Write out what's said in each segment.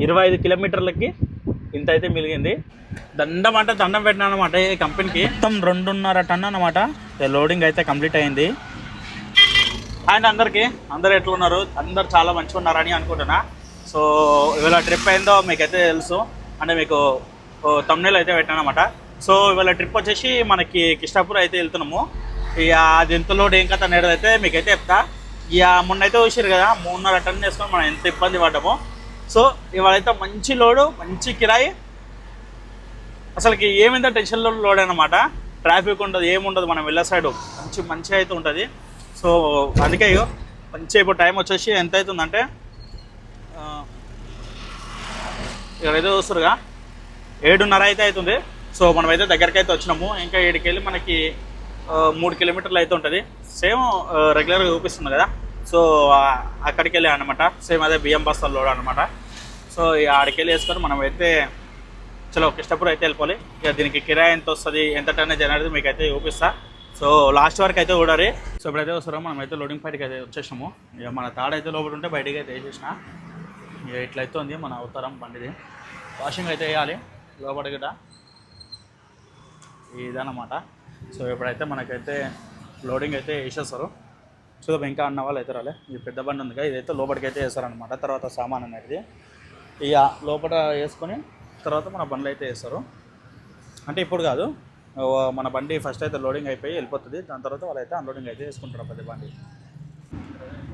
25 కిలోమీటర్లకి ఇంత అయితే మిలిగింది. దండం అంటే దండం పెట్టినా అనమాట ఈ కంపెనీకి. మొత్తం 2.5 టన్ను అనమాట లోడింగ్ అయితే కంప్లీట్ అయింది. అండ్ అందరు ఎట్లున్నారు? అందరు చాలా మంచిగా ఉన్నారని అనుకుంటున్నా. సో ఇవాళ ట్రిప్ అయిందో మీకైతే తెలుసు, అంటే మీకు తమ్నెయిల్ అయితే పెట్టాను అనమాట. సో ఇవాళ ట్రిప్ వచ్చేసి మనకి కిష్టాపూర్ అయితే వెళ్తున్నాము. ఇక అది ఎంత లోడ్ ఏం కథ అనేది అయితే మీకైతే చెప్తా. ఇక మొన్నైతే చూసారు కదా 3.5 టన్ను వేసుకొని మనం ఎంత ఇబ్బంది పడ్డామో. సో ఇవాళైతే మంచి లోడు, మంచి కిరాయి, అసలుకి ఏమైందో టెన్షన్లో లోడ్ అనమాట. ట్రాఫిక్ ఉండదు, ఏముండదు, మనం వెళ్ళే సైడు మంచిగా అయితే ఉంటుంది. సో అందుకే మంచిగా ఇప్పుడు టైం వచ్చేసి ఎంత అవుతుందంటే ఇక్కడైతే చూస్తారుగా 7:30 అయితే అవుతుంది. సో మనమైతే దగ్గరికి అయితే వచ్చినాము. ఇంకా 7కి వెళ్ళి మనకి 3 కిలోమీటర్లు అయితే ఉంటుంది. సేమ్ రెగ్యులర్గా చూపిస్తుంది కదా. సో అక్కడికి వెళ్ళి అనమాట, సేమ్ అదే బియ్యం బస్తాలు లోడ్ అనమాట. సో ఆడికి వెళ్ళి వేసుకొని మనమైతే చలో కిష్టాపూర్ అయితే వెళ్ళిపోవాలి. ఇక దీనికి కిరాయి ఎంత వస్తుంది, ఎంత టన్నేజ్ అనేది మీకు అయితే చూపిస్తా. సో లాస్ట్ వరకు అయితే చూడాలి. సో ఇప్పుడైతే వస్తారో మనమైతే లోడింగ్ పాయింట్కి అయితే వచ్చేసాము. ఇక మన తాడైతే లోపల ఉంటే బయటికి అయితే వేసేసిన. ఇక ఇట్లయితే ఉంది మన అవతారం బండిది. వాషింగ్ అయితే వేయాలి లోపల గిట, ఇదన్నమాట. సో ఇప్పుడైతే మనకైతే లోడింగ్ అయితే వేసేస్తారు. చూద్దాం, ఇంకా అన్న వాళ్ళు అయితే రాలే. ఇది పెద్ద బండి ఉంది కదా, ఇదైతే లోపలికి అయితే వేస్తారనమాట. తర్వాత సామాన్ అనేది ఇక లోపల వేసుకొని తర్వాత మన బండ్లు అయితే వేస్తారు. అంటే ఇప్పుడు కాదు, మన బండి ఫస్ట్ అయితే లోడింగ్ అయిపోయి వెళ్ళిపోతుంది. దాని తర్వాత వాళ్ళైతే అన్లోడింగ్ అయితే వేసుకుంటారు పెద్ద బండి.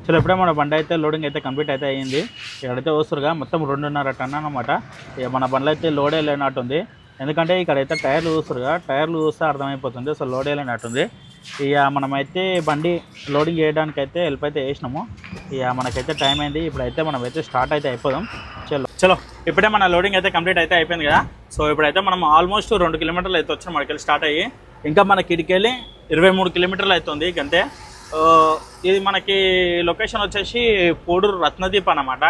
చలో ఇప్పుడే మన బండి అయితే లోడింగ్ అయితే కంప్లీట్ అయితే అయ్యింది. ఇక్కడైతే వస్తురుగా మొత్తం 2.5 టన్ను అనమాట. ఇక మన బండ్లు అయితే లోడే లేనట్టుంది. ఎందుకంటే ఇక్కడైతే టైర్లు చూస్తురుగా, టైర్లు చూస్తే అర్థమైపోతుంది. సో లోడే లేనట్టుంది. ఇక మనమైతే బండి లోడింగ్ చేయడానికి అయితే హెల్ప్ అయితే వేసినాము. ఇక మనకైతే టైం అయింది. ఇప్పుడైతే మనమైతే స్టార్ట్ అయితే అయిపోదాం. చలో ఇప్పుడే మన లోడింగ్ అయితే కంప్లీట్ అయితే అయిపోయింది కదా. సో ఇప్పుడైతే మనం ఆల్మోస్ట్ 2 కిలోమీటర్లు అయితే వచ్చాం మనకెళ్ళి స్టార్ట్ అయ్యి. ఇంకా మనకి ఇడికెళ్ళి 23 కిలోమీటర్లు అవుతుంది ఇంకంతే. ఇది మనకి లొకేషన్ వచ్చేసి పోడూరు రత్నదీప్ అన్నమాట.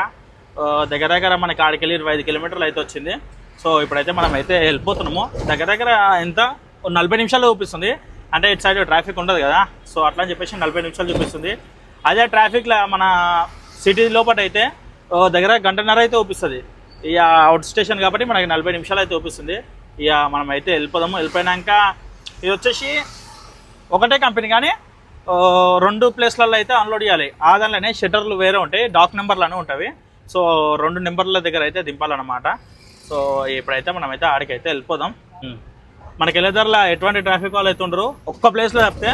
దగ్గర మనకి ఆడికెళ్ళి 25 కిలోమీటర్లు అయితే వచ్చింది. సో ఇప్పుడైతే మనం అయితే వెళ్ళిపోతున్నాము. దగ్గర ఎంత 40 నిమిషాలు చూపిస్తుంది. అంటే ఇటు సైడ్ ట్రాఫిక్ ఉండదు కదా, సో అట్లా అని చెప్పేసి 40 నిమిషాలు చూపిస్తుంది. అదే ట్రాఫిక్లో మన సిటీ లోపల అయితే దగ్గర 1.5 గంట అయితే చూపిస్తుంది. ఇక అవుట్ స్టేషన్ కాబట్టి మనకి 40 నిమిషాలు అయితే చూపిస్తుంది. ఇక మనం అయితే వెళ్ళిపోదాము. వెళ్ళిపోయినాక ఇది వచ్చేసి ఒకటే కంపెనీ కానీ 2 ప్లేస్లలో అయితే అన్లోడ్ చేయాలి. ఆ దానిలోనే షట్టర్లు వేరే ఉంటాయి, డాక్ నెంబర్లు ఉంటాయి. సో 2 నెంబర్ల దగ్గర అయితే దింపాలన్నమాట. సో ఇప్పుడైతే మనమైతే ఆడికైతే వెళ్ళిపోదాం. మనకి వెళ్ళేదారిలో ఎటువంటి ట్రాఫిక్ వాళ్ళు అయితే ఉండరు. ఒక్క ప్లేస్లో తప్పితే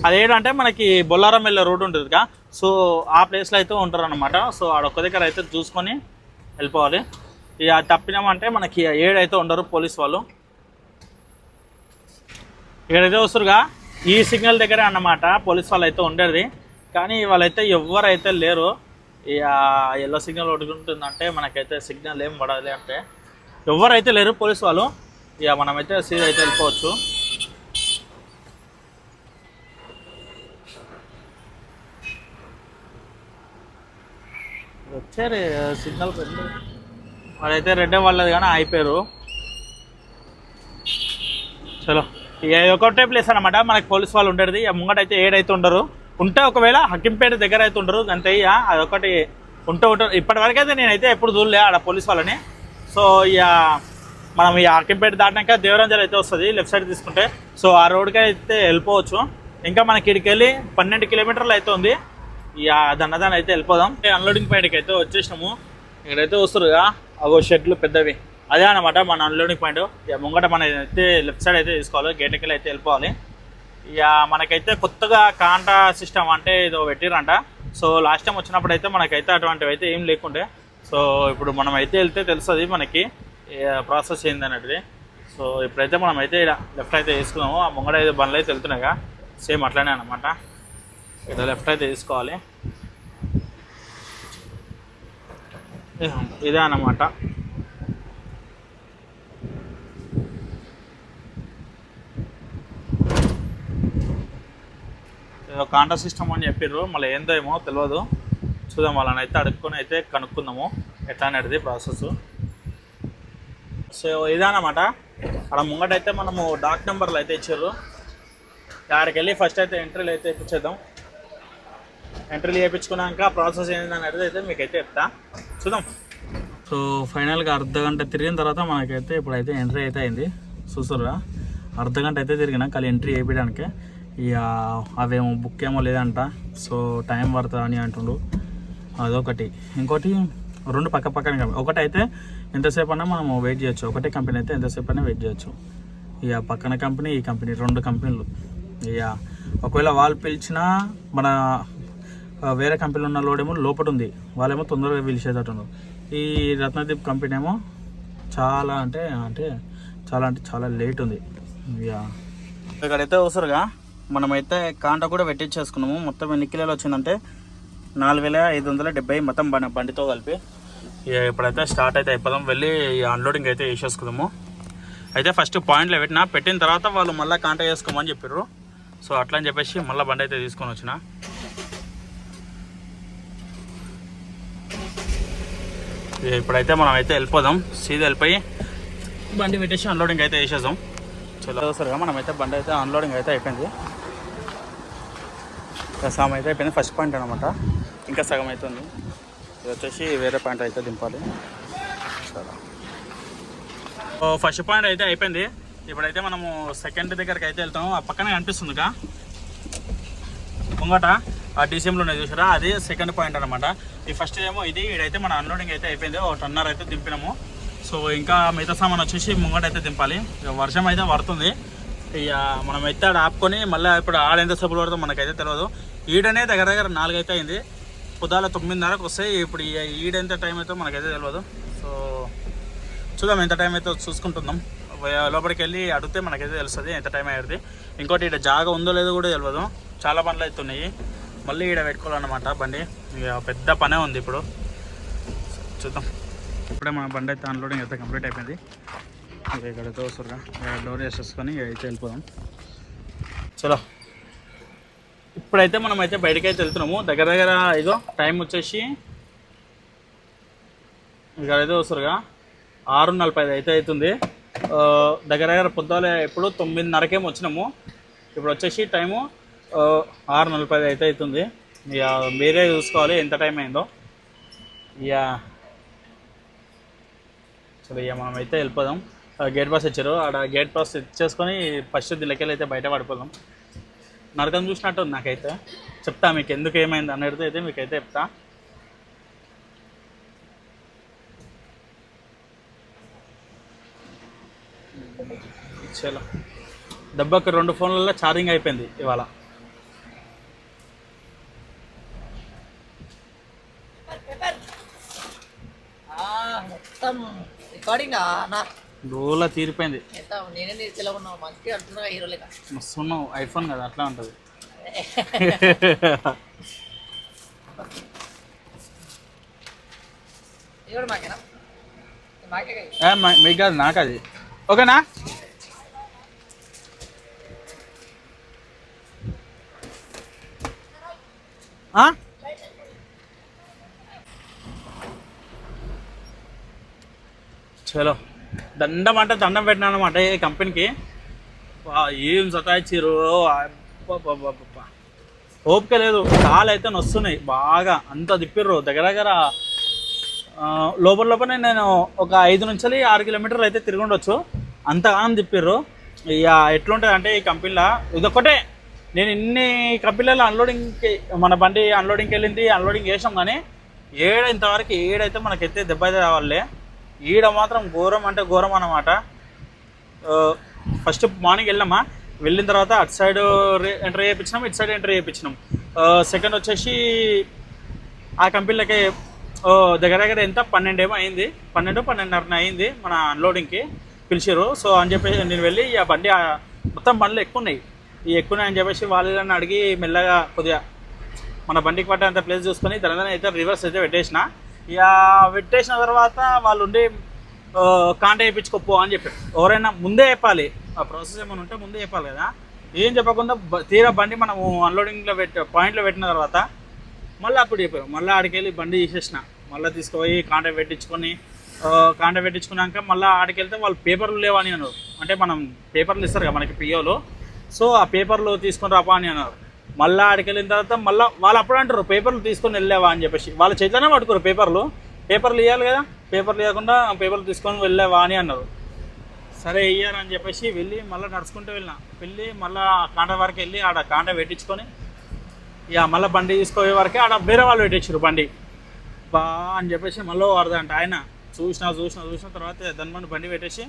అదేంటంటే మనకి బొల్లారం వెళ్ళే రోడ్డు ఉంటుంది కదా, సో ఆ ప్లేస్లో అయితే ఉంటారు అనమాట. సో ఆడొక్క దగ్గర అయితే చూసుకొని వెళ్ళిపోవాలి. ఇక తప్పినామంటే మనకి ఏడైతే ఉండరు పోలీస్ వాళ్ళు. ఇక్కడైతే వస్తురుగా ఈ సిగ్నల్ దగ్గరే అన్నమాట పోలీస్ వాళ్ళు అయితే ఉండేది. కానీ వాళ్ళైతే ఎవరైతే లేరు. ఇక ఎల్లో సిగ్నల్ ఒడుకుంటుందంటే మనకైతే సిగ్నల్ ఏం పడాలి అంటే ఎవరైతే లేరు పోలీస్ వాళ్ళు. ఇక మనమైతే సీదా అయితే వెళ్ళిపోవచ్చు. వచ్చారు సిగ్నల్ పెట్టి వాళ్ళైతే రెడ్ వాళ్ళది కానీ అయిపోయారు. చలో ఇక ఒకటే ప్లేస్ అనమాట మనకి పోలీస్ వాళ్ళు ఉండేది. ముంగటైతే ఏడైతే ఉండరు. ఉంటే ఒకవేళ హక్కింపేట దగ్గర అయితే ఉండరు అంతే. ఇక అదొకటి ఉంటారు. ఇప్పటివరకు అయితే నేనైతే ఎప్పుడు చూడలే ఆడ పోలీస్ వాళ్ళని. సో ఇక మనం ఈ హక్కింపేట దాటినాక దేవరంజల్ అయితే వస్తుంది లెఫ్ట్ సైడ్ తీసుకుంటే. సో ఆ రోడ్కి అయితే వెళ్ళిపోవచ్చు. ఇంకా మనకి ఇక్కడికి వెళ్ళి 12 కిలోమీటర్లు అయితే ఉంది. ఇక దన్నదాన్ని అయితే వెళ్ళిపోదాం. అన్లోడింగ్ పాయింట్కి అయితే వచ్చేసినాము. ఇక్కడైతే వస్తురుగా అగో షెడ్లు పెద్దవి, అదే అనమాట మన అన్లోడింగ్ పాయింట్. ఇక ముంగట మన అయితే లెఫ్ట్ సైడ్ అయితే తీసుకోవాలి, గేట్కి వెళ్ళి అయితే వెళ్ళిపోవాలి. ఇక మనకైతే కొత్తగా కాంటా సిస్టమ్ అంటే ఏదో పెట్టిరంట. సో లాస్ట్ టైం వచ్చినప్పుడు అయితే మనకైతే అటువంటివి అయితే ఏం లేకుండే. సో ఇప్పుడు మనం అయితే వెళ్తే తెలుస్తుంది మనకి ప్రాసెస్ ఏంది అనేది. సో ఇప్పుడైతే మనం అయితే లెఫ్ట్ అయితే తీసుకున్నాము. ఆ ముంగడ అయితే బండ్లు అయితే వెళ్తున్నాయిగా, సేమ్ అట్లనే అనమాట. ఇక్కడ లెఫ్ట్ అయితే తీసుకోవాలి. ఇదే అన్నమాట. ఏదో కాంటా సిస్టమ్ అని చెప్పారు, మళ్ళీ ఏందో ఏమో తెలియదు. చూద్దాం, వాళ్ళని అయితే అడుక్కొని అయితే కనుక్కుందాము ఎట్లా అనేది ప్రాసెస్. సో ఇదన్నమాట. అక్కడ ముంగటైతే మనము డాక్ నెంబర్లు అయితే ఇచ్చారు. అక్కడికి వెళ్ళి ఫస్ట్ అయితే ఎంట్రీలు అయితే ఇప్పించేద్దాం. ఎంట్రీ చేయించుకున్నాక ప్రాసెస్ ఏంటని అయితే మీకైతే చెప్తా చూద్దాం. సో ఫైనల్గా అర్ధగంట తిరిగిన తర్వాత మనకైతే ఇప్పుడైతే ఎంట్రీ అయితే అయింది. చూస్తుర్రా, అర్ధగంట అయితే తిరిగినా కానీ ఎంట్రీ వేయడానికి. ఇక అవేమో బుక్ ఏమో లేదంట, సో టైం పడుతుంది అని అంటుండు. అదొకటి. ఇంకోటి 2 పక్క పక్కన కంపెనీ. ఒకటి అయితే ఎంతసేపు అన్నా మనం వెయిట్ చేయొచ్చు, ఒకటే కంపెనీ అయితే ఎంతసేపు అయినా వెయిట్ చేయొచ్చు. ఇక పక్కన కంపెనీ, ఈ కంపెనీ, 2 కంపెనీలు. ఇక ఒకవేళ వాళ్ళు పిలిచినా మన వేరే కంపెనీలో ఉన్న లోడేమో లోపల ఉంది, వాళ్ళేమో తొందరగా పిలిచేటట్టు. ఈ రత్నదీప్ కంపెనీ ఏమో చాలా చాలా లేట్ ఉంది. ఇక ఇక్కడైతే అవసరంగా మనమైతే కాంటా కూడా పెట్టించేసుకున్నాము. మొత్తం ఎన్ని కిలోలు వచ్చిందంటే 4570 మొత్తం బండితో కలిపి. ఇక ఇప్పుడైతే స్టార్ట్ అయితే అయిపోదాం, వెళ్ళి అన్లోడింగ్ అయితే వేసేసుకుందాము. అయితే ఫస్ట్ పాయింట్లో పెట్టిన తర్వాత వాళ్ళు మళ్ళీ కాంటా చేసుకోమని చెప్పారు. సో అట్లా అని చెప్పేసి మళ్ళీ బండి అయితే తీసుకొని వచ్చిన. ఇప్పుడైతే మనం అయితే వెళ్ళిపోదాం, సీదా వెళ్ళిపోయి బండి పెట్టేసి అన్లోడింగ్ అయితే వేసేద్దాం. చలో సరిగా మనమైతే బండి అయితే అన్లోడింగ్ అయితే అయిపోయింది. సగం అయితే అయిపోయింది, ఫస్ట్ పాయింట్ అనమాట. ఇంకా సగం అవుతుంది. ఇది వచ్చేసి వేరే పాయింట్ అయితే దింపాలి. చాలా ఫస్ట్ పాయింట్ అయితే అయిపోయింది. ఇప్పుడైతే మనము సెకండ్ దగ్గరికి అయితే వెళ్తాము. ఆ పక్కనే కనిపిస్తుందిగా ముంగట ఆ డీసీఎంలో ఉన్నాయి చూసారా, అది సెకండ్ పాయింట్ అనమాట. ఈ ఫస్ట్ ఏమో ఇది. ఇదైతే మన అన్లోడింగ్ అయితే అయిపోయింది, 1 టన్నర్ అయితే దింపినాము. సో ఇంకా మిగతా సామాన్ వచ్చేసి ముంగట అయితే దింపాలి. ఇక వర్షం అయితే పడుతుంది. ఇక మనమైతే ఆడ ఆపుకొని మళ్ళీ ఇప్పుడు ఎంతసేపు పడుతుందో మనకైతే తెలియదు. ఈడనే దగ్గర 4 అయితే అయింది. పొద్దుల 9:30కు వస్తాయి. ఇప్పుడు ఈడెంత టైం అయితే మనకైతే తెలియదు. సో చూద్దాం ఎంత టైం అయితే చూసుకుంటున్నాం. లోపలికి వెళ్ళి అడిగితే మనకైతే తెలుస్తుంది ఎంత టైం అయ్యేది. ఇంకోటి ఇక్కడ జాగా ఉందో లేదో కూడా తెలియదు, చాలా బండ్లు అవుతున్నాయి. మళ్ళీ ఇక్కడ పెట్టుకోవాలన్నమాట బండి. ఇక పెద్ద పనే ఉంది ఇప్పుడు. చూద్దాం. ఇప్పుడే మన బండి అయితే అన్లోడింగ్ అయితే కంప్లీట్ అయిపోయింది. ఇక ఇక్కడైతే వస్తురుగా డోర్ వేసేసుకొని అయితే వెళ్ళిపోదాం. చలో ఇప్పుడైతే మనం అయితే బయటకి అయితే వెళ్తున్నాము. దగ్గర ఇదో టైం వచ్చేసి ఇక్కడైతే వస్తురుగా 6:45 అయితే అవుతుంది. దగ్గర పొద్దుల ఎప్పుడు 9:30కేమో వచ్చినాము. ఇప్పుడు వచ్చేసి టైము 6:45 అయితే అవుతుంది. ఇక మీరే చూసుకోవాలి ఎంత టైం అయిందో. ఇక సరే ఇక మనం అయితే వెళ్ళిపోదాం. గేట్ పాస్ ఇచ్చారు, ఆడ గేట్ పాస్ ఇచ్చేసుకొని ఫస్ట్ దీనికెళ్ళి అయితే బయట పడిపోదాం. నరకం చూసినట్టు ఉంది నాకైతే. చెప్తా మీకు ఎందుకు ఏమైంది అనేది అయితే మీకైతే చెప్తా. చలో దెబ్బకి 2 ఫోన్లలో ఛార్జింగ్ అయిపోయింది ఇవాళ. డోలా తీరిపోయింది. మస్తున్నావు, ఐఫోన్ కదా అట్లా ఉంటుంది. మీకు కాదు, నాకు అది ఓకేనా. చలో దండం అంటే దండం పెట్టినాను అనమాట ఈ కంపెనీకి. ఏం సతాయిచ్చిర్రు, ఓపిక లేదు. కాలు అయితే నొస్తున్నాయి బాగా, అంత తిప్పిర్రు. దగ్గర లోపల నేను ఒక 5 నుంచి 6 కిలోమీటర్లు అయితే తిరిగి ఉండొచ్చు, అంతగానం తిప్పిర్రు. ఇక ఎట్లుంటుంది అంటే ఈ కంపెనీలో ఇదొక్కటే. నేను ఇన్ని కంపెనీలలో అన్లోడింగ్కి మన బండి అన్లోడింగ్కి వెళ్ళింది, అన్లోడింగ్ చేసాం. కానీ ఇంతవరకు ఏడైతే మనకైతే దెబ్బ అయితే రావాలే. ఈడ మాత్రం ఘోరం అంటే ఘోరం అన్నమాట. ఫస్ట్ మార్నింగ్ వెళ్ళామా, వెళ్ళిన తర్వాత అటు సైడ్ ఎంటర్ చేయించినాం, ఇటు సైడ్ ఎంటర్ చేయించినాం. సెకండ్ వచ్చేసి ఆ కంపెనీలకి దగ్గర ఎంత 12 ఏమో అయింది, 12-12:30 అయింది మన అన్లోడింగ్కి పిలిచారు. సో అని చెప్పేసి నేను వెళ్ళి ఆ బండి మొత్తం బండ్లు ఎక్కువ ఉన్నాయి అని చెప్పేసి వాళ్ళని అడిగి మెల్లగా కొద్దిగా మన బండికి పట్టేంత ప్లేస్ చూసుకొని దాని అయితే రివర్స్ అయితే పెట్టేసిన. ఇక పెట్టేసిన తర్వాత వాళ్ళు ఉండి కాంటా వేయించుకోపో అని చెప్పారు. ఎవరైనా ముందే చెప్పాలి, ఆ ప్రాసెస్ ఏమైనా ఉంటే ముందే చెప్పాలి కదా. ఏం చెప్పకుండా తీరా బండి మనము అన్లోడింగ్లో పాయింట్లో పెట్టిన తర్వాత మళ్ళీ అప్పుడు చెప్పారు. మళ్ళీ ఆడికి వెళ్ళి బండి తీసేసిన, మళ్ళీ తీసుకుపోయి కాంటా పెట్టించుకున్నాక మళ్ళీ ఆడికి వెళ్తే వాళ్ళు పేపర్లు లేవని అన్నారు. అంటే మనం పేపర్లు ఇస్తారు కదా మనకి పిఓలు, సో ఆ పేపర్లు తీసుకొని రాపా అని అన్నారు. మళ్ళీ ఆడికి వెళ్ళిన తర్వాత మళ్ళీ వాళ్ళు అప్పుడు అంటారు పేపర్లు తీసుకొని వెళ్ళావా అని చెప్పేసి వాళ్ళ చేతిలోనే పట్టుకోరు పేపర్లు ఇవ్వాలి కదా, పేపర్లు ఇవ్వకుండా పేపర్లు తీసుకొని వెళ్ళావా అని అన్నారు. సరే ఇయ్యారని చెప్పేసి వెళ్ళి మళ్ళీ నడుచుకుంటూ వెళ్ళి మళ్ళీ కాంట వరకు వెళ్ళి ఆడ కాంట పెట్టించుకొని ఇక మళ్ళీ బండి తీసుకునే వరకే ఆడ వేరే వాళ్ళు పెట్టించారు బండి బా అని చెప్పేసి మళ్ళీ వరదంట ఆయన చూసిన తర్వాత దాని బండి పెట్టేసి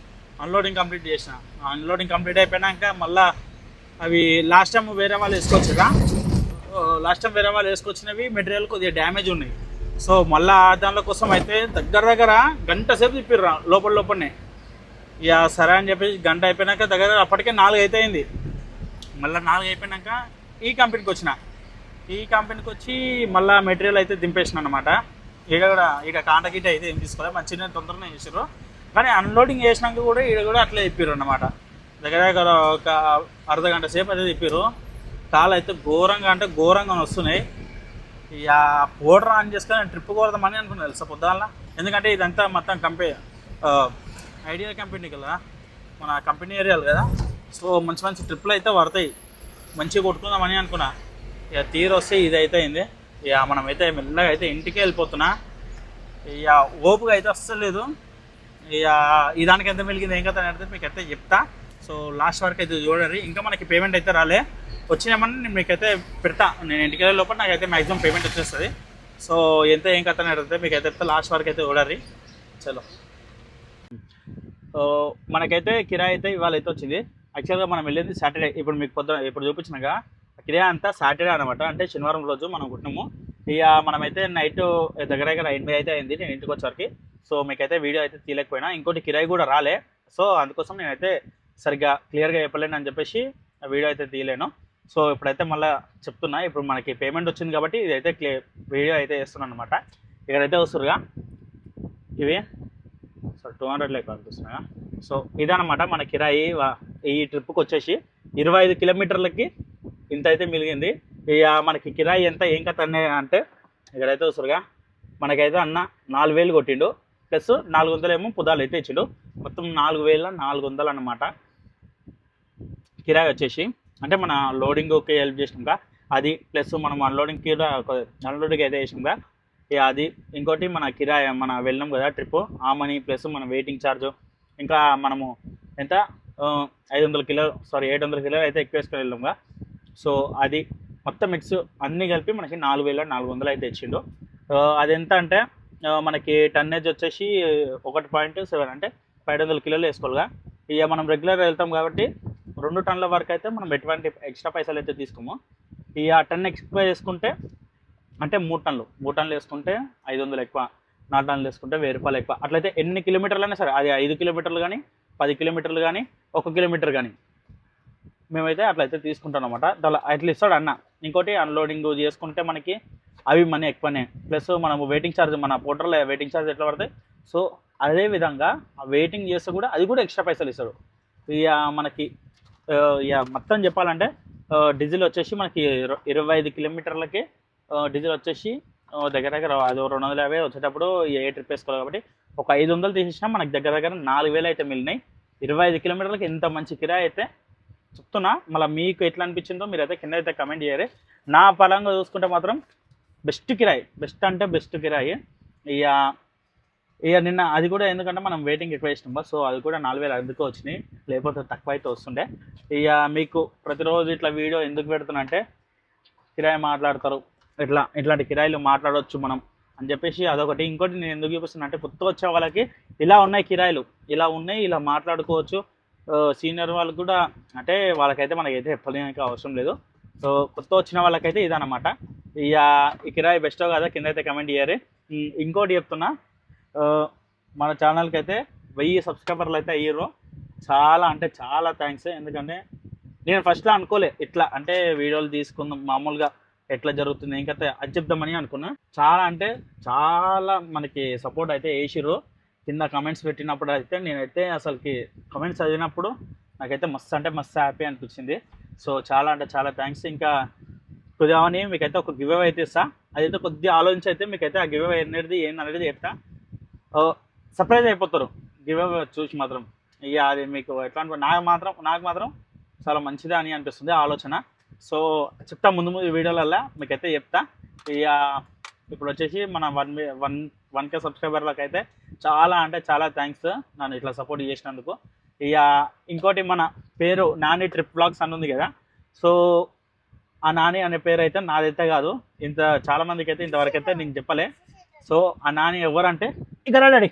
అన్లోడింగ్ కంప్లీట్ చేసిన. అన్లోడింగ్ కంప్లీట్ అయిపోయినాక మళ్ళీ అవి లాస్ట్ టైం వేరే వాళ్ళు వేసుకొచ్చినవి మెటీరియల్ కొద్దిగా డ్యామేజ్ ఉన్నాయి. సో మళ్ళీ దానిలో కోసం అయితే దగ్గర గంట సేపు తిప్పిర్రు లోపలనే. ఇక సరే అని చెప్పేసి గంట అయిపోయినాక దగ్గర అప్పటికే 4 అయితే అయింది. మళ్ళీ 4 అయిపోయినాక ఈ కంపెనీకి వచ్చి మళ్ళీ మెటీరియల్ అయితే దింపేసిన అనమాట. ఇక కాంటాక్ట్ అయితే ఏం తీసుకోవాలి మంచిగా తొందరగా చేసారు. కానీ అన్లోడింగ్ చేసినాక కూడా కూడా అట్లే తిప్పారు అనమాట. దగ్గర ఒక అర్ధగంట సేపు అయితే తిప్పారు. కాలు అయితే ఘోరంగా వస్తున్నాయి. ఇక పౌడర్ ఆన్ చేసుకొని ట్రిప్ కోరదామని అనుకున్నాను తెలుసా పొద్దున్న. ఎందుకంటే ఇదంతా మొత్తం ఐడియా కంపెనీ కదా, మన కంపెనీ ఏరియాలు కదా. సో మంచి ట్రిప్లు అయితే పడతాయి, మంచిగా కొట్టుకుందామని అనుకున్నా. ఇక తీరు వస్తే ఇది అయితే అయింది. ఇక మనమైతే మెల్లగా అయితే ఇంటికి వెళ్ళిపోతున్నా. ఇక ఓపుగా అయితే వస్తలేదు. ఇక ఈ దానికి ఎంత మిలిగింది ఏం కదా అంటే మీకు అయితే చెప్తా. సో లాస్ట్ వరకు అయితే చూడండి. ఇంకా మనకి పేమెంట్ అయితే రాలే, వచ్చినామని నేను మీకైతే పెడతా. నేను ఇంటికి వెళ్ళే లోపల నాకైతే మ్యాక్సిమం పేమెంట్ వచ్చేస్తుంది. సో ఎంత ఏం కథ అడిగితే మీకు అయితే లాస్ట్ వరకు అయితే చూడండి. చలో మనకైతే కిరాయి అయితే ఇవాళ అయితే వచ్చింది. యాక్చువల్గా మనం వెళ్ళింది సాటర్డే. ఇప్పుడు మీకు ఇప్పుడు చూపించినాగా కిరాయి అంతా సాటర్డే అనమాట, అంటే శనివారం రోజు మనం కుట్టినాము. ఇక మనమైతే నైట్ దగ్గర 8 అయితే అయింది నేను ఇంటికి వచ్చేసరికి. సో మీకైతే వీడియో అయితే తీయలేకపోయినా, ఇంకోటి కిరాయి కూడా రాలే. సో అందుకోసం నేనైతే సరిగ్గా క్లియర్గా చెప్పలేను అని చెప్పేసి వీడియో అయితే తీయలేను. సో ఇప్పుడైతే మళ్ళీ చెప్తున్నా. ఇప్పుడు మనకి పేమెంట్ వచ్చింది కాబట్టి ఇదైతే వీడియో అయితే వేస్తున్నాను అనమాట. ఇక్కడైతే వస్తురుగా ఇవి. సో 200 లెక్క కనిపిస్తున్నాయా. సో ఇదనమాట మన కిరాయి. ఈ ట్రిప్కి వచ్చేసి 25 కిలోమీటర్లకి ఇంత అయితే మిలిగింది. ఇక మనకి కిరాయి ఎంత ఏం కథ అంటే ఇక్కడైతే వస్తురుగా మనకైతే అన్న 4000 కొట్టిండు, ప్లస్ 400 ఏమో పుదాలు అయితే ఇచ్చిండు. మొత్తం 4400 అనమాట కిరాయి వచ్చేసి. అంటే మన లోడింగ్కి హెల్ప్ చేసినాక అది, ప్లస్ మనం అన్లోడింగ్కి అయితే వేసినాక ఇక అది. ఇంకోటి మన కిరాయి మన వెళ్ళినాం కదా ట్రిప్, ఆ మనీ ప్లస్ మన వెయిటింగ్ ఛార్జ్, ఇంకా మనము ఎంత 800 కిలోలు అయితే ఎక్కువ వేసుకొని వెళ్ళాంగా. సో అది మొత్తం మిక్స్ అన్నీ కలిపి మనకి 4400 అయితే ఇచ్చిండు. అదెంత అంటే మనకి టన్నేజ్ వచ్చేసి 1.7 అంటే 700 కిలోలు వేసుకోవాలిగా. ఇక మనం రెగ్యులర్ వెళ్తాం కాబట్టి 2 టన్నుల వరకు అయితే మనం ఎటువంటి ఎక్స్ట్రా పైసలు అయితే తీసుకోము. ఇక టన్ ఎక్కువ వేసుకుంటే అంటే 3 టన్నులు వేసుకుంటే 500 ఎక్కువ, 4 టన్నులు వేసుకుంటే 1000 రూపాయలు ఎక్కువ. అట్లయితే ఎన్ని కిలోమీటర్లు అయినా సరే, అది 5 కిలోమీటర్లు కానీ 10 కిలోమీటర్లు కానీ 1 కిలోమీటర్ కానీ మేమైతే అట్లయితే తీసుకుంటాం అనమాట. అట్లా ఇస్తాడు అన్న. ఇంకోటి అన్లోడింగ్ చేసుకుంటే మనకి అవి మనీ ఎక్కువనే, ప్లస్ మనము వెయిటింగ్ ఛార్జ్, మన పోర్టర్లో వెయిటింగ్ ఛార్జ్ ఎట్లా పడతాయి. సో అదేవిధంగా వెయిటింగ్ చేస్తే కూడా అది కూడా ఎక్స్ట్రా పైసలు ఇస్తాడు. ఇక మనకి ఇక మొత్తం చెప్పాలంటే డీజిల్ వచ్చేసి మనకి 25 కిలోమీటర్లకి డీజిల్ వచ్చేసి దగ్గర అది 250 వచ్చేటప్పుడు ఏ ట్రిప్ వేసుకోవాలి కాబట్టి ఒక 500 తీసేసినా మనకి దగ్గర 4000 అయితే మిగిలినాయి. 25 కిలోమీటర్లకి ఎంత మంచి కిరాయి అయితే చెప్తున్నా. మళ్ళీ మీకు ఎట్లా అనిపించిందో మీరైతే కింద అయితే కమెంట్ చేయరు. నా పరంగా చూసుకుంటే మాత్రం బెస్ట్ కిరాయి, బెస్ట్ కిరాయి. ఇక నిన్న అది కూడా ఎందుకంటే మనం వెయిటింగ్ ఎక్కువ చేసినాం, సో అది కూడా 4000 అందుకు వచ్చినాయి, లేకపోతే తక్కువ అయితే వస్తుండే. ఇక మీకు ప్రతిరోజు ఇట్లా వీడియో ఎందుకు పెడుతున్నా అంటే కిరాయి మాట్లాడతారు, ఇట్లాంటి కిరాయిలు మాట్లాడవచ్చు మనం అని చెప్పేసి అదొకటి. ఇంకోటి నేను ఎందుకు చూపిస్తున్నా అంటే కొత్తగా వచ్చే వాళ్ళకి ఇలా ఉన్నాయి కిరాయిలు, ఇలా మాట్లాడుకోవచ్చు. సీనియర్ వాళ్ళకి కూడా అంటే వాళ్ళకైతే మనకైతే చెప్పడానికి అవసరం లేదు. సో కొత్త వచ్చిన వాళ్ళకైతే ఇదన్నమాట. ఇక ఈ కిరాయి బెస్టో కదా కింద అయితే కమెంట్ చేయరు. ఇంకోటి చెప్తున్నా, మన ఛానల్కి అయితే 1000 సబ్స్క్రైబర్లు అయితే అయ్యారు. చాలా థ్యాంక్స్. ఎందుకంటే నేను ఫస్ట్లో అనుకోలే ఇట్లా అంటే వీడియోలు తీసుకుందాం మామూలుగా ఎట్లా జరుగుతుంది ఇంకా అది చెప్దామని అనుకున్నా. చాలా మనకి సపోర్ట్ అయితే వేసిర్రు. కింద కమెంట్స్ పెట్టినప్పుడు అయితే నేనైతే అసలుకి కమెంట్స్ చదివినప్పుడు నాకైతే మస్తు హ్యాపీ అనిపించింది. సో చాలా థ్యాంక్స్. ఇంకా కొద్దిగా మీకైతే ఒక గివ్ అవే అయితే ఇస్తా. అదైతే కొద్దిగా ఆలోచించి అయితే మీకైతే ఆ గివ్ అవే ఏందనేది చెప్తా. సర్ప్రైజ్ అయిపోతారు గివ్ అవే చూసి మాత్రం. ఇక అది మీకు ఎట్లా నాకు మాత్రం చాలా మంచిదే అని అనిపిస్తుంది ఆలోచన. సో చెప్తా ముందు ముందు వీడియోలల్లో మీకైతే చెప్తా. ఇక ఇప్పుడు వచ్చేసి మన 1K సబ్స్క్రైబర్లకు అయితే చాలా అంటే చాలా థ్యాంక్స్ నన్ను ఇట్లా సపోర్ట్ చేసినందుకు. ఇక ఇంకోటి మన పేరు నాని ట్రిప్ వ్లాగ్స్ అని ఉంది కదా, సో ఆ నాని అనే పేరు అయితే నాదైతే కాదు, ఇంత చాలా మందికి అయితే ఇంతవరకు అయితే నేను చెప్పలే. సో ఆ నాని ఎవరంటే ఇక్కడ డాడీ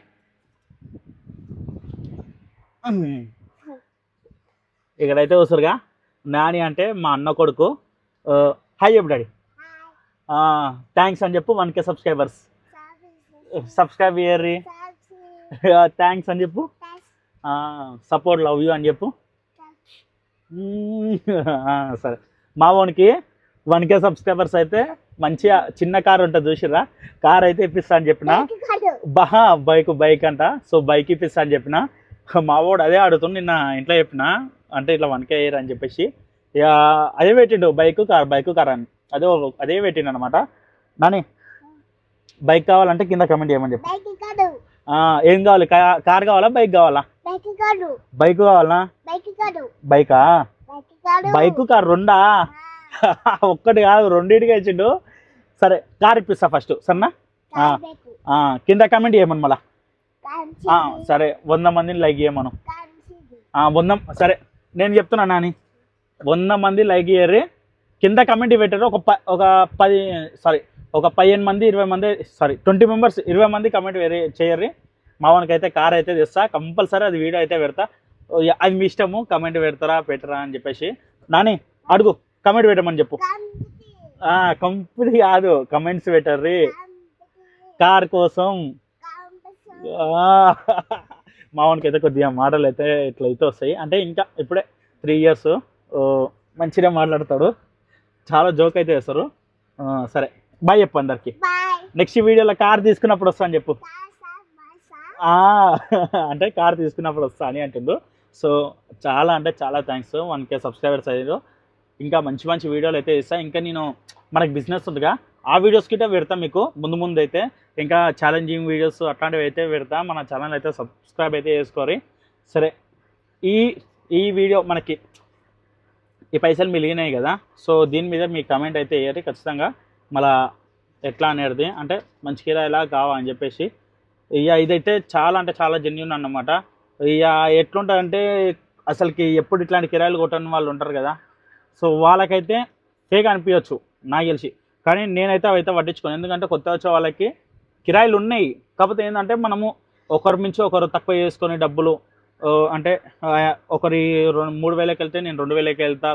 ఇక్కడైతే వస్తురుగా, నాని అంటే మా అన్న కొడుకు. హాయ్ చెప్పు డాడీ. థ్యాంక్స్ అని చెప్పు 1K సబ్స్క్రైబర్స్ సబ్స్క్రైబ్ చేయర్రి. థ్యాంక్స్ అని చెప్పు. సపోర్ట్ లవ్ యూ అని చెప్పు. సరే మా వానికి 1K సబ్స్క్రైబర్స్ అయితే మంచిగా చిన్న కార్ ఉంటుంది చూసిరా, కార్ అయితే ఇప్పిస్తా అని చెప్పిన. బైక్ అంట, సో బైక్ ఇప్పిస్తా అని చెప్పిన. మా వాడు అదే ఆడుతుంది, నిన్న ఇంట్లో చెప్పిన అంటే ఇట్లా 1K అయ్యారు అని చెప్పేసి. ఇక అదే పెట్టిండు బైక్ కార్ అని అదే పెట్టిండు అనమాట. నాని బైక్ కావాలంటే కింద కమెంట్ చేయమని చెప్పు. ఏం కావాలి, కార్ కావాలా బైక్ కావాలా? బైక్ కావాలా? బైకా? బైక్ కార్ రెండా? ఒక్కటి కాదు రెండింటికి ఇచ్చిండు. సరే కార్ ఇప్పిస్తా ఫస్ట్ సరేనా? కింద కమెంట్ చేయమను మళ్ళా. సరే 100 మందిని లైక్ చేయమను. 100 సరే నేను చెప్తున్నా నాని, 100 మంది లైక్ చేయర్రి, కింద కమెంట్ పెట్టారు. ఒక 15 మంది 20 మంది 20 మెంబర్స్ 20 మంది కమెంట్ చేయర్రి. మా వానికి అయితే కార్ అయితే తెస్తా కంపల్సరీ, అది వీడియో అయితే పెడతా. అది మీ ఇష్టము, కమెంట్ పెట్టరా అని చెప్పేసి. నాని అడుగు కమెంట్ పెట్టమని చెప్పు. కంపెనీ కాదు కమెంట్స్ పెట్టర్రి కార్ కోసం. మా వానికి అయితే కొద్దిగా మాటలు అయితే ఇట్లయితే వస్తాయి, అంటే ఇంకా ఇప్పుడే 3 years, మంచిగా మాట్లాడతాడు, చాలా జోక్ అయితే వేస్తారు. సరే బాయ్ చెప్పు అందరికి. నెక్స్ట్ వీడియోలో కార్ తీసుకున్నప్పుడు వస్తా అని చెప్పు. అంటే కార్ తీసుకున్నప్పుడు వస్తా అని అంటుండు. సో చాలా అంటే చాలా థ్యాంక్స్ 1K సబ్స్క్రైబర్స్ అయ్యారు. ఇంకా మంచి మంచి వీడియోలు అయితే ఇస్తాను. ఇంకా నేను మనకు బిజినెస్ ఉందిగా, ఆ వీడియోస్ గిట్ట పెడతా మీకు ముందు అయితే. ఇంకా ఛాలెంజింగ్ వీడియోస్ అట్లాంటివి అయితే పెడతా. మన ఛానల్ అయితే సబ్స్క్రైబ్ అయితే చేసుకోరి. సరే ఈ వీడియో మనకి ఈ పైసలు మిలిగినాయి కదా, సో దీని మీద మీ కమెంట్ అయితే వేయరు ఖచ్చితంగా. మళ్ళా ఎట్లా అనేది అంటే మంచి కిరాయిలా కావాలని చెప్పేసి. ఇక ఇదైతే చాలా అంటే చాలా జెన్యూన్ అన్నమాట. ఇక ఎట్లుంటుందంటే అసలుకి ఎప్పుడు ఇట్లాంటి కిరాయిలు కొట్టని వాళ్ళు ఉంటారు కదా, సో వాళ్ళకైతే ఫేక్ అనిపించవచ్చు నాకు తెలిసి. కానీ నేనైతే అవైతే పట్టించుకోను, ఎందుకంటే కొత్త వచ్చే వాళ్ళకి కిరాయిలు ఉన్నాయి. కాకపోతే ఏంటంటే మనము ఒకరి మించి ఒకరు తక్కువ చేసుకొని డబ్బులు, అంటే ఒకరి 3,000కి వెళ్తే నేను 2,000కి వెళ్తా,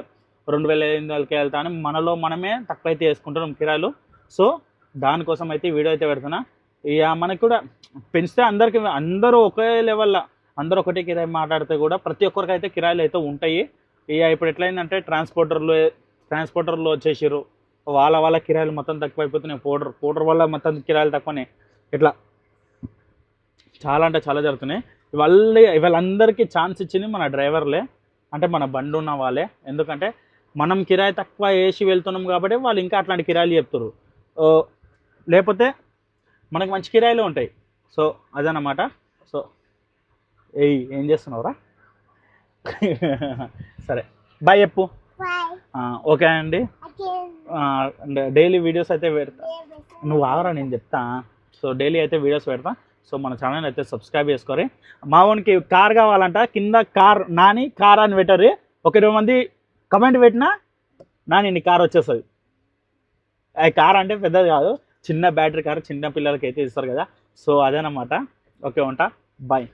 2,500కి వెళ్తా అని మనలో మనమే తక్కువ అయితే వేసుకుంటున్నాం కిరాయిలు. సో దానికోసం అయితే వీడియో అయితే పెడుతున్నా. ఇక మనకి కూడా పెంచితే అందరూ ఒకే లెవెల్లో అందరూ ఒకటే కిరాయి మాట్లాడితే కూడా ప్రతి ఒక్కరికి అయితే కిరాయిలు అయితే ఉంటాయి. ఇక ఇప్పుడు ఎట్లయిందంటే ట్రాన్స్పోర్టర్లు వచ్చేసారు, వాళ్ళ కిరాయిలు మొత్తం తక్కువ అయిపోతున్నాయి. పౌడర్ వల్ల మొత్తం కిరాయిలు తక్కువనే. ఇట్లా చాలా అంటే చాలా జరుగుతున్నాయి. వాళ్ళందరికీ ఛాన్స్ ఇచ్చింది మన డ్రైవర్లే, అంటే మన బండి ఉన్న వాళ్ళే. ఎందుకంటే మనం కిరాయి తక్కువ వేసి వెళ్తున్నాం కాబట్టి వాళ్ళు ఇంకా అట్లాంటి కిరాయిలు చెప్తారు, లేకపోతే మనకు మంచి కిరాయిలు ఉంటాయి. సో అదనమాట. సో ఏం చేస్తున్నావురా? సరే బాయ్ చెప్పు. ఓకే అండి, డైలీ వీడియోస్ అయితే పెడతా. నువ్వు ఆగరా నేను చెప్తా. సో డైలీ అయితే వీడియోస్ పెడతా. సో మన ఛానల్ అయితే సబ్స్క్రైబ్ చేసుకోరి. మా వానికి కార్ కావాలంట, కింద నాని కార్ అని పెట్టరు. ఒక 20 మంది కమెంట్ పెట్టినా నాని నీ కార్ వచ్చేస్తుంది. కార్ అంటే పెద్దది కాదు, చిన్న బ్యాటరీ కార్, చిన్న పిల్లలకి అయితే ఇస్తారు కదా. సో అదేనమాట. ఓకే ఉంటా, బాయ్.